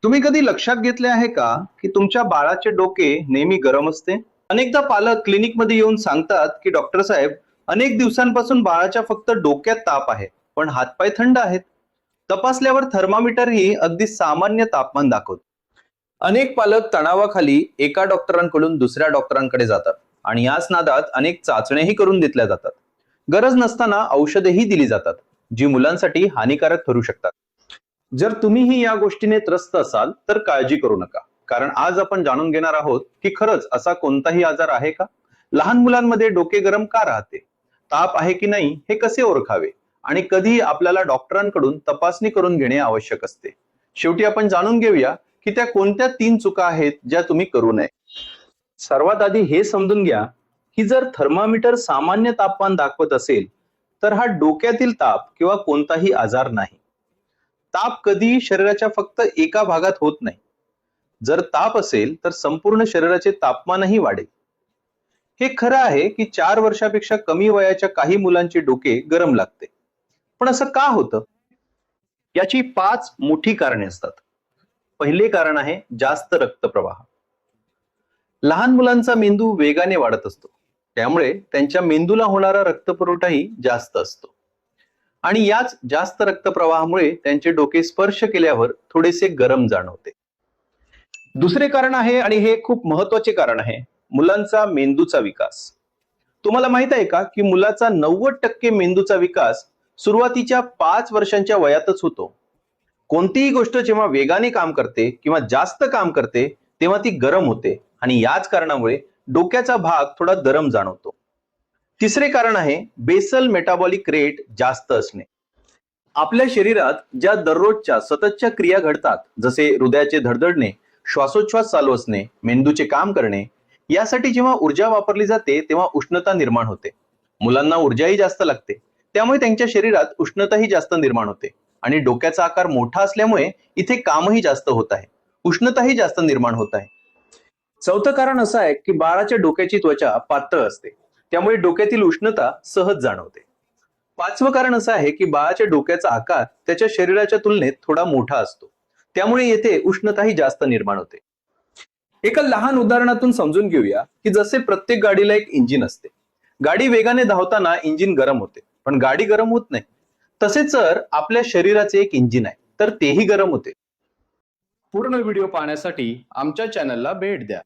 तुम्ही कधी लक्षात घेतले आहे का की तुमच्या बाळाचे डोके नेहमी गरम असते? अनेकदा पालक क्लिनिकमध्ये येऊन सांगतात की डॉक्टर साहेब, अनेक दिवसांपासून बाळाच्या फक्त डोक्यात ताप आहे, पण हातपाय थंड आहेत. तपासल्यावर थर्मामीटर ही अगदी सामान्य तापमान दाखवतो. अनेक पालक तणावाखाली एका डॉक्टरांकडून दुसऱ्या डॉक्टरांकडे जातात आणि याच नादात अनेक चाचण्याही करून घेतल्या जातात. गरज नसताना औषधेही दिली जातात, जी मुलांसाठी हानिकारक ठरू शकतात. जर तुम्हीही या गोष्टीने त्रस्त असाल तर काळजी करू नका, कारण आज आपण जाणून घेणार आहोत की खरंच असा कोणताही आजार आहे का. लहान मुलांमध्ये डोके गरम का राहते, ताप आहे की नाही हे कसे ओळखावे, आणि कधी आपल्याला डॉक्टरांकडून तपासणी करून घेणे आवश्यक असते. शेवटी आपण जाणून घेऊया की त्या कोणत्या 3 चुका आहेत ज्या तुम्ही करू नये. सर्वात आधी हे समजून घ्या की जर थर्मामीटर सामान्य तापमान दाखवत असेल तर हा डोक्यातील ताप किंवा कोणताही आजार नाही. ताप कधीही शरीराच्या फक्त एका भागात होत नाही. जर ताप असेल तर संपूर्ण शरीराचे तापमानही वाढेल. हे खरं आहे की 4 वर्षापेक्षा कमी वयाच्या काही मुलांचे डोके गरम लागते. पण असं का होतं? याची 5 मोठी कारणे असतात. पहिले कारण आहे जास्त रक्तप्रवाह. लहान मुलांचा मेंदू वेगाने वाढत असतो, त्यामुळे त्यांच्या मेंदूला होणारा रक्तपुरवठाही जास्त असतो. आणि याच जास्त रक्तप्रवाहामुळे त्यांचे डोके स्पर्श केल्यावर थोडेसे गरम जाणवते. दुसरे कारण आहे, आणि हे खूप महत्वाचे कारण आहे, मुलांचा मेंदूचा विकास. तुम्हाला माहित आहे का की मुलाचा 90% मेंदूचा विकास सुरुवातीच्या 5 वर्षांच्या वयातच होतो. कोणतीही गोष्ट जेव्हा वेगाने काम करते किंवा जास्त काम करते तेव्हा ती गरम होते, आणि याच कारणामुळे डोक्याचा भाग थोडा गरम जाणवतो. तिसरे कारण आहे बेसल मेटाबॉलिक रेट जास्त असणे. आपल्या शरीरात ज्या दररोजच्या सततच्या क्रिया घडतात, जसे हृदयाचे धडधडणे, श्वासोच्छ्वास चालू असणे, मेंदूचे काम करणे, यासाठी जेव्हा ऊर्जा वापरली जाते तेव्हा उष्णता निर्माण होते. मुलांना ऊर्जाही जास्त लागते, त्यामुळे त्यांच्या शरीरात उष्णताही जास्त निर्माण होते. आणि डोक्याचा आकार मोठा असल्यामुळे इथे कामही जास्त होत आहे, उष्णताही जास्त निर्माण होत आहे. चौथं कारण असं आहे की बाळाच्या डोक्याची त्वचा पातळ असते, त्यामुळे डोक्यातील उष्णता सहज जाणवते. पाचवं कारण असं आहे की बाळाच्या डोक्याचा आकार त्याच्या शरीराच्या तुलनेत थोडा मोठा असतो, त्यामुळे येथे उष्णताही जास्त निर्माण होते. एका लहान उदाहरणातून समजून घेऊया की जसे प्रत्येक गाडीला एक इंजिन असते. गाडी वेगाने धावताना इंजिन गरम होते, पण गाडी गरम होत नाही. तसेच जर आपल्या शरीराचे एक इंजिन आहे तर तेही गरम होते. पूर्ण व्हिडिओ पाहण्यासाठी आमच्या चॅनलला भेट द्या.